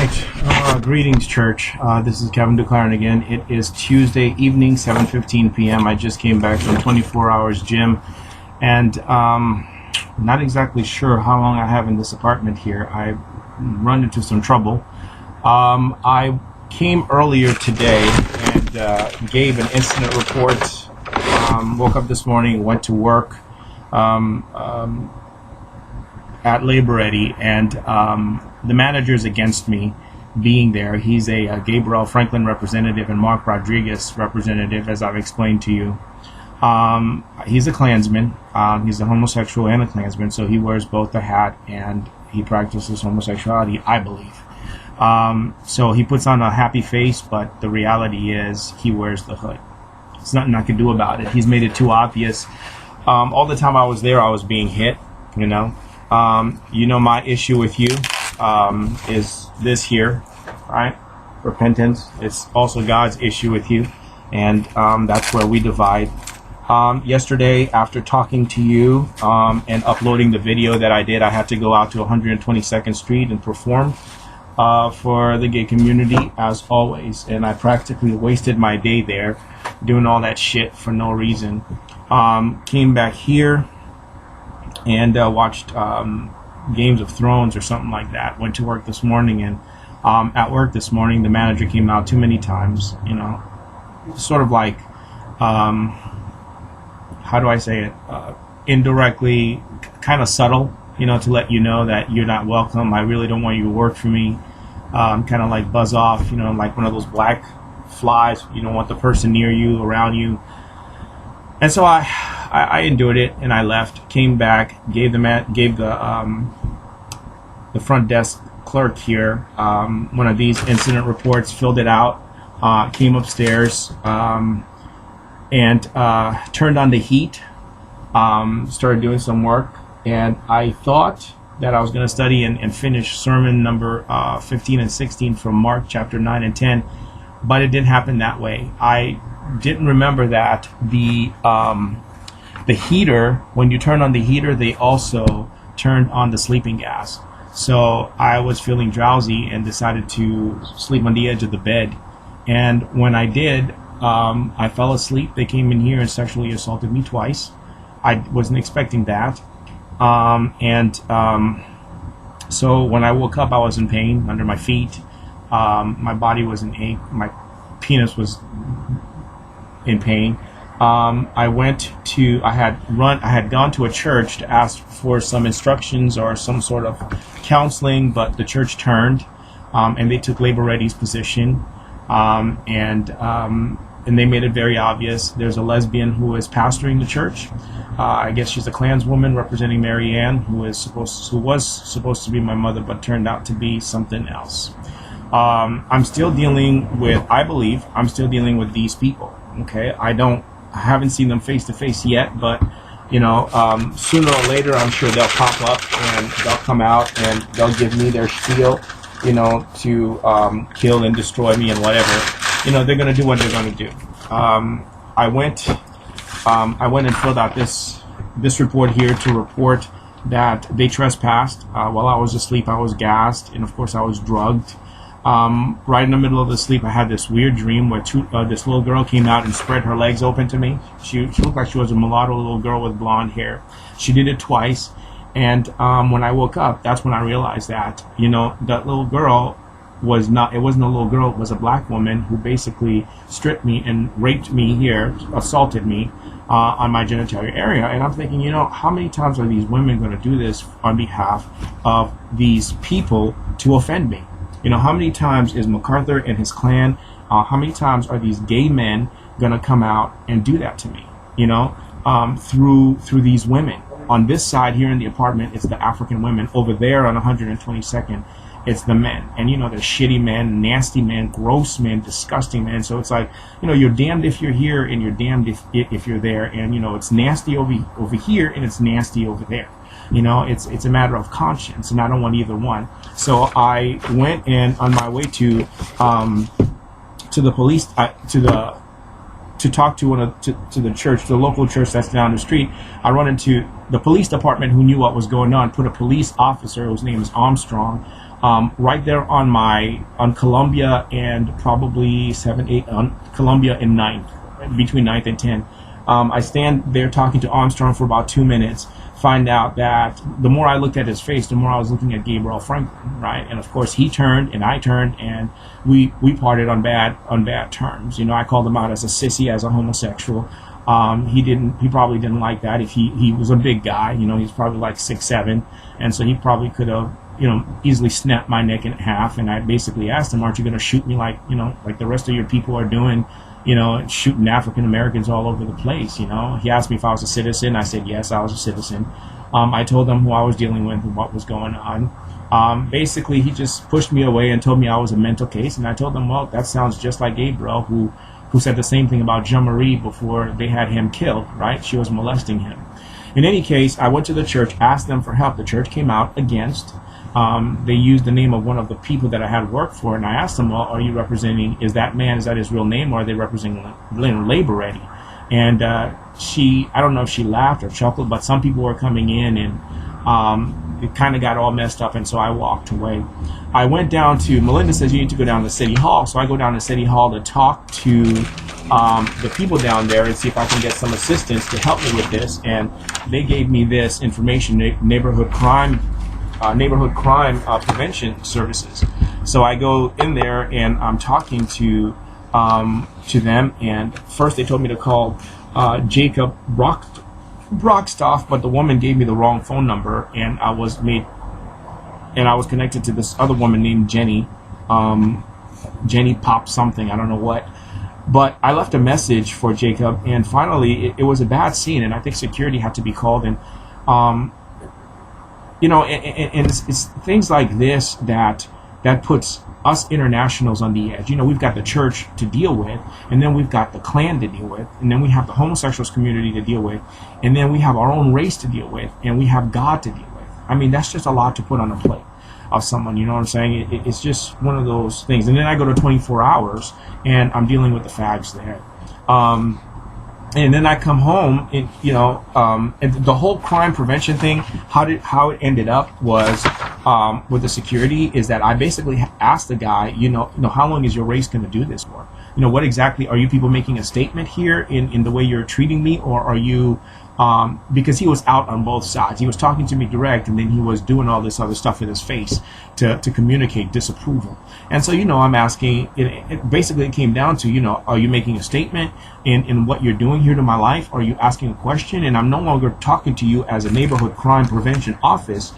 right, greetings, church. This is Kevin Duclairon again. It is Tuesday evening, 7:15 p.m. I just came back from 24 hours gym, and not exactly sure how long I have in this apartment here. I run into some trouble. I came earlier today and gave an incident report. Woke up this morning, went to work at Labor Ready, and the manager's against me being there. He's a Gabriel Franklin representative and Mark Rodriguez representative, as I've explained to you. He's a Klansman. He's a homosexual and a Klansman, so he wears both the hat and he practices homosexuality, I believe. So he puts on a happy face, but the reality is he wears the hood. There's nothing I can do about it. He's made it too obvious. All the time I was there, I was being hit, you know. My issue with you is this here, right? Repentance. It's also God's issue with you, and that's where we divide. Yesterday, after talking to you and uploading the video that I did, I had to go out to 122nd Street and perform for the gay community, as always, and I practically wasted my day there doing all that shit for no reason. Came back here and watched Games of Thrones or something like that. Went to work this morning, and at work this morning, the manager came out too many times, you know, sort of like, how do I say it, indirectly, kind of subtle, you know, to let you know that you're not welcome. I really don't want you to work for me. Kind of like buzz off, you know, like one of those black flies. You don't want the person near you, around you. And so I endured it, and I left. Came back, gave the front desk clerk here one of these incident reports, filled it out, came upstairs, and turned on the heat, started doing some work, and I thought that I was going to study and finish sermon number 15 and 16 from Mark chapter 9 and 10, but it didn't happen that way. I didn't remember that the heater, when you turn on the heater, they also turned on the sleeping gas. So I was feeling drowsy and decided to sleep on the edge of the bed. And when I did, I fell asleep. They came in here and sexually assaulted me twice. I wasn't expecting that. So when I woke up, I was in pain under my feet. My body was in ache. My penis was in pain. I had gone to a church to ask for some instructions or some sort of counseling, but the church turned, and they took Labor Ready's position, and they made it very obvious. There's a lesbian who is pastoring the church. I guess she's a Klanswoman representing Mary Ann, who was supposed to be my mother, but turned out to be something else. I believe I'm still dealing with these people. Okay, I haven't seen them face to face yet, but you know, sooner or later, I'm sure they'll pop up and they'll come out and they'll give me their spiel, you know, to kill and destroy me and whatever. You know, they're gonna do what they're gonna do. I went and filled out this report here to report that they trespassed. While I was asleep, I was gassed, and of course I was drugged. Right in the middle of the sleep, I had this weird dream where this little girl came out and spread her legs open to me. She looked like she was a mulatto little girl with blonde hair. She did it twice, and when I woke up, that's when I realized that, you know, that little girl wasn't a little girl, it was a black woman who basically stripped me and raped me here, assaulted me on my genitalia area. And I'm thinking, you know, how many times are these women going to do this on behalf of these people to offend me? You know, how many times is MacArthur and his Klan, how many times are these gay men going to come out and do that to me, you know, through these women? On this side here in the apartment, it's the African women. Over there on 122nd, it's the men. And, you know, they're shitty men, nasty men, gross men, disgusting men. So it's like, you know, you're damned if you're here and you're damned if you're there. And, you know, it's nasty over here and it's nasty over there. You know, it's a matter of conscience, and I don't want either one. So I went in on my way to the police, to talk to the church, the local church that's down the street. I run into the police department, who knew what was going on, put a police officer whose name is Armstrong right there on Columbia and probably 7, 8 on Columbia and 9th, between 9th and 10th. I stand there talking to Armstrong for about 2 minutes. Find out that the more I looked at his face, the more I was looking at Gabriel Franklin, right? And of course, he turned and I turned, and we parted on bad terms. You know, I called him out as a sissy, as a homosexual. He probably didn't like that. If he was a big guy, you know, he's probably like 6'7", and so he probably could have, you know, easily snapped my neck in half. And I basically asked him, "Aren't you going to shoot me like, you know, like the rest of your people are doing? You know, shooting African Americans all over the place." You know, he asked me if I was a citizen. I said yes, I was a citizen. I told him who I was dealing with and what was going on. Basically, he just pushed me away and told me I was a mental case. And I told him, well, that sounds just like Gabriel, who said the same thing about Jean Marie before they had him killed, right? She was molesting him. In any case, I went to the church, asked them for help. The church came out against. They used the name of one of the people that I had worked for, and I asked them, well, are you representing, is that his real name, or are they representing Labor Ready? And I don't know if she laughed or chuckled, but some people were coming in, and it kind of got all messed up, and so I walked away. I went down to, Melinda says you need to go down to City Hall, so I go down to City Hall to talk to the people down there and see if I can get some assistance to help me with this, and they gave me this information, neighborhood crime prevention services. So I go in there and I'm talking to them, and first they told me to call Jacob Brockstoff, but the woman gave me the wrong phone number, and I was connected to this other woman named Jenny Pop something, I don't know what. But I left a message for Jacob, and finally it was a bad scene, and I think security had to be called, and you know, and it's things like this that puts us internationals on the edge. You know, we've got the church to deal with, and then we've got the Klan to deal with, and then we have the homosexuals community to deal with, and then we have our own race to deal with, and we have God to deal with. I mean, that's just a lot to put on a plate of someone, you know what I'm saying? It's just one of those things. And then I go to 24 hours, and I'm dealing with the fags there. And then I come home, and you know, and the whole crime prevention thing, how it ended up was with the security is that I basically asked the guy, you know, how long is your race going to do this for? You know, what exactly are you people making a statement here in the way you're treating me, or are you? Because he was out on both sides. He was talking to me direct, and then he was doing all this other stuff with his face to communicate disapproval. And so, you know, I'm asking, it came down to, you know, are you making a statement in what you're doing here to my life? Are you asking a question? And I'm no longer talking to you as a neighborhood crime prevention office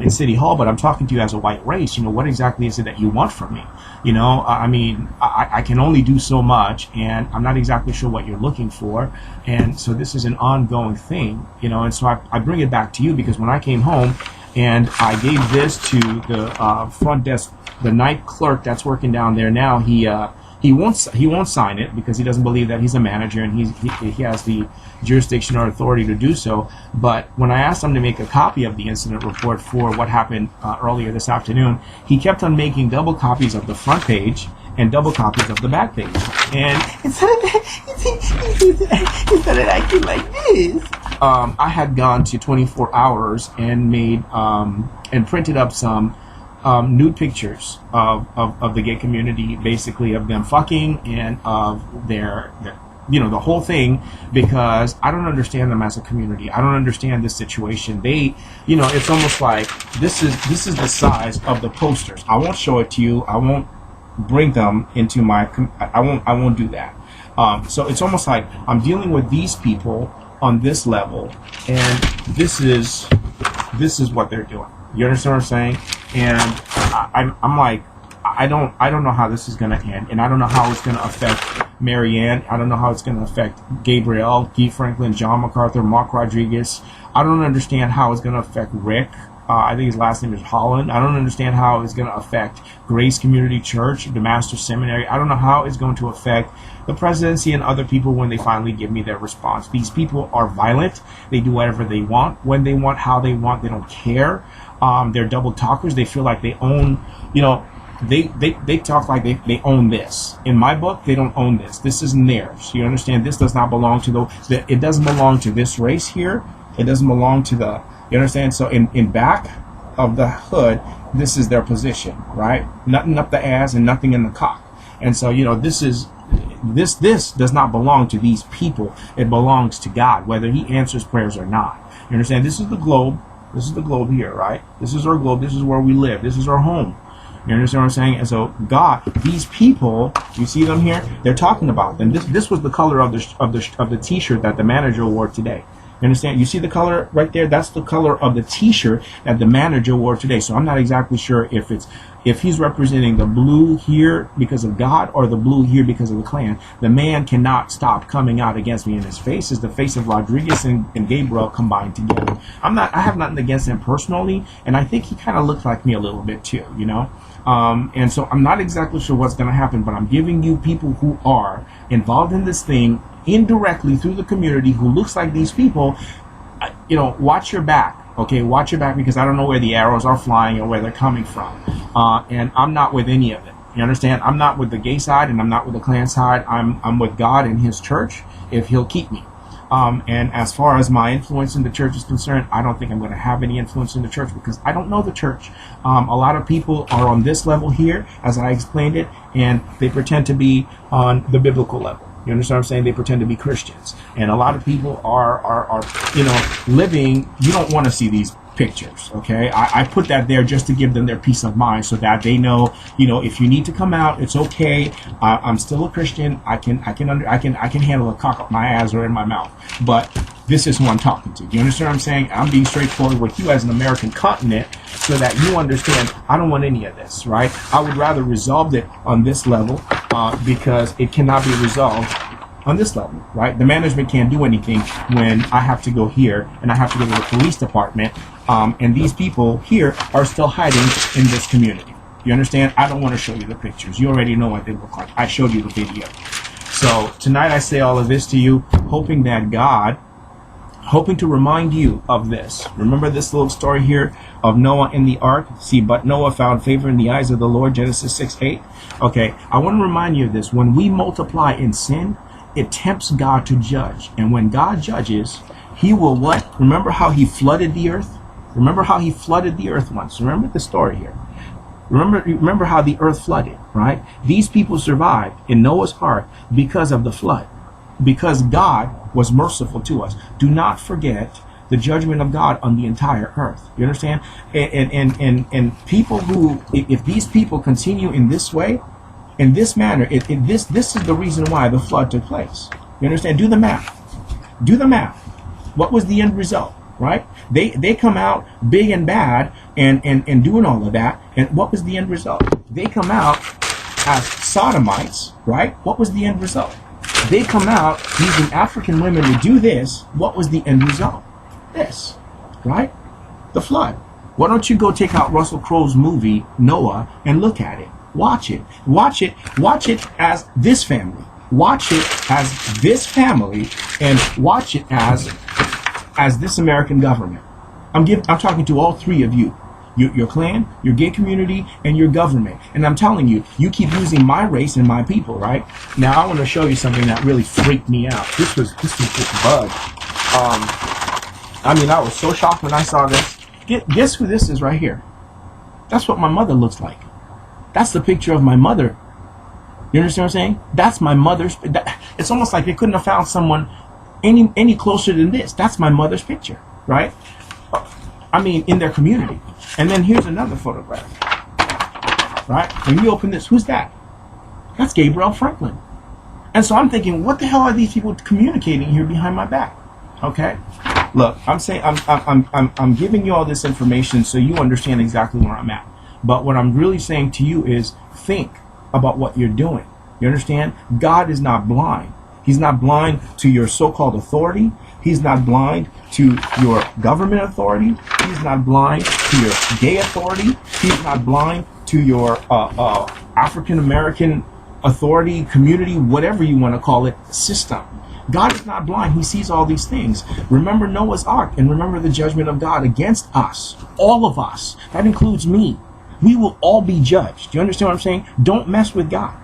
in City Hall, but I'm talking to you as a white race. You know, what exactly is it that you want from me? You know, I mean, I can only do so much, and I'm not exactly sure what you're looking for. And so this is an ongoing thing, you know, and so I bring it back to you because when I came home and I gave this to the front desk, the night clerk that's working down there now, he won't sign it because he doesn't believe that he's a manager and he has the jurisdiction or authority to do so. But when I asked him to make a copy of the incident report for what happened earlier this afternoon, he kept on making double copies of the front page and double copies of the back page. And instead of acting like this, I had gone to 24 hours and made and printed up some nude pictures of the gay community, basically of them fucking and of their you know, the whole thing, because I don't understand them as a community. I don't understand this situation. They, you know, it's almost like this is the size of the posters. I won't show it to you. I won't bring them into my. I won't do that. So it's almost like I'm dealing with these people on this level, and this is what they're doing. You understand what I'm saying? And I'm like, I don't know how this is going to end, and I don't know how it's going to affect Marianne. I don't know how it's going to affect Gabriel, Guy Franklin, John MacArthur, Mark Rodriguez. I don't understand how it's going to affect Rick. I think his last name is Holland. I don't understand how it's going to affect Grace Community Church, the Master Seminary. I don't know how it's going to affect the presidency and other people when they finally give me their response. These people are violent. They do whatever they want, when they want, how they want. They don't care. They're double talkers. They feel like they own, you know, they talk like they own this. In my book, they don't own this. This isn't theirs. You understand? This does not belong to it doesn't belong to this race here. It doesn't belong to the, you understand? So in back, of the hood, this is their position, right? Nothing up the ass and nothing in the cock. And so, you know, this does not belong to these people. It belongs to God, whether he answers prayers or not. You understand? This is the globe. This is the globe here, right? This is our globe. This is where we live. This is our home. You understand what I'm saying? And so God, these people, you see them here? They're talking about them. This was the color of the T-shirt that the manager wore today. You understand? You see the color right there? That's the color of the T-shirt that the manager wore today. So I'm not exactly sure if he's representing the blue here because of God or the blue here because of the Klan. The man cannot stop coming out against me, and his face is the face of Rodriguez and Gabriel combined together. I have nothing against him personally, and I think he kind of looks like me a little bit too, you know? And so I'm not exactly sure what's going to happen, but I'm giving you people who are involved in this thing indirectly through the community who looks like these people, you know, watch your back. Okay, watch your back, because I don't know where the arrows are flying or where they're coming from. And I'm not with any of it. You understand? I'm not with the gay side, and I'm not with the Klan side. I'm with God and his church, if he'll keep me. And as far as my influence in the church is concerned, I don't think I'm going to have any influence in the church because I don't know the church. A lot of people are on this level here, as I explained it, and they pretend to be on the biblical level. You understand what I'm saying? They pretend to be Christians. And a lot of people are you know, living, you don't want to see these pictures, okay? I put that there just to give them their peace of mind so that they know, you know, if you need to come out, it's okay. I'm still a Christian. I can handle a cock up my ass or in my mouth. But this is who I'm talking to. Do you understand what I'm saying? I'm being straightforward with you as an American continent so that you understand I don't want any of this, right? I would rather resolve it on this level because it cannot be resolved on this level, right? The management can't do anything when I have to go here and I have to go to the police department, and these people here are still hiding in this community. You understand? I don't want to show you the pictures. You already know what they look like. I showed you the video. So tonight I say all of this to you, hoping that God, hoping to remind you of this. Remember this little story here of Noah in the ark? See, but Noah found favor in the eyes of the Lord, Genesis 6:8. Okay, I want to remind you of this. When we multiply in sin, it tempts God to judge. And when God judges, he will what? Remember how he flooded the earth? Remember how he flooded the earth once. Remember the story here. Remember how the earth flooded, right? These people survived in Noah's ark because of the flood. Because God was merciful to us. Do not forget the judgment of God on the entire earth. You understand? And people who, if these people continue in this way, in this manner, this is the reason why the flood took place. You understand? Do the math. Do the math. What was the end result, right? They come out big and bad and doing all of that. And what was the end result? They come out as sodomites, right? What was the end result? They come out using African women to do this. What was the end result? This, right? The flood. Why don't you go take out Russell Crowe's movie, Noah, and look at it. Watch it. Watch it. Watch it as this family. Watch it as this family, and watch it as this American government. I'm talking to all three of you. Your clan, your gay community, and your government. And I'm telling you, you keep using my race and my people, right? Now I want to show you something that really freaked me out. This was just bug. I mean, I was so shocked when I saw this. Guess who this is right here? That's what my mother looks like. That's the picture of my mother. You understand what I'm saying? That's my mother's. It's almost like they couldn't have found someone any closer than this. That's my mother's picture, right? I mean, in their community. And then here's another photograph, right? When you open this, who's that? That's Gabriel Franklin. And so I'm thinking, what the hell are these people communicating here behind my back? Okay, look, I'm saying I'm giving you all this information so you understand exactly where I'm at. But what I'm really saying to you is think about what you're doing. You understand? God is not blind. He's not blind to your so-called authority. He's not blind to your government authority. He's not blind to your gay authority. He's not blind to your African American authority, community, whatever you want to call it, system. God is not blind. He sees all these things. Remember Noah's Ark, and remember the judgment of God against us, all of us. That includes me. We will all be judged. Do you understand what I'm saying? Don't mess with God.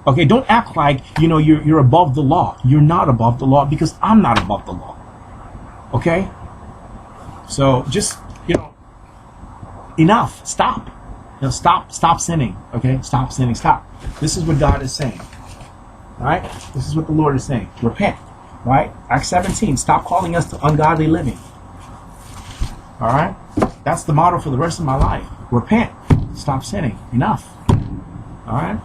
Okay, don't act like, you know, you're above the law. You're not above the law because I'm not above the law. Okay? So just, you know, enough. Stop. Stop sinning. Okay? Stop sinning. Stop. This is what God is saying. All right? This is what the Lord is saying. Repent. Right? Acts 17. Stop calling us to ungodly living. All right? That's the motto for the rest of my life. Repent. Stop sinning. Enough. All right?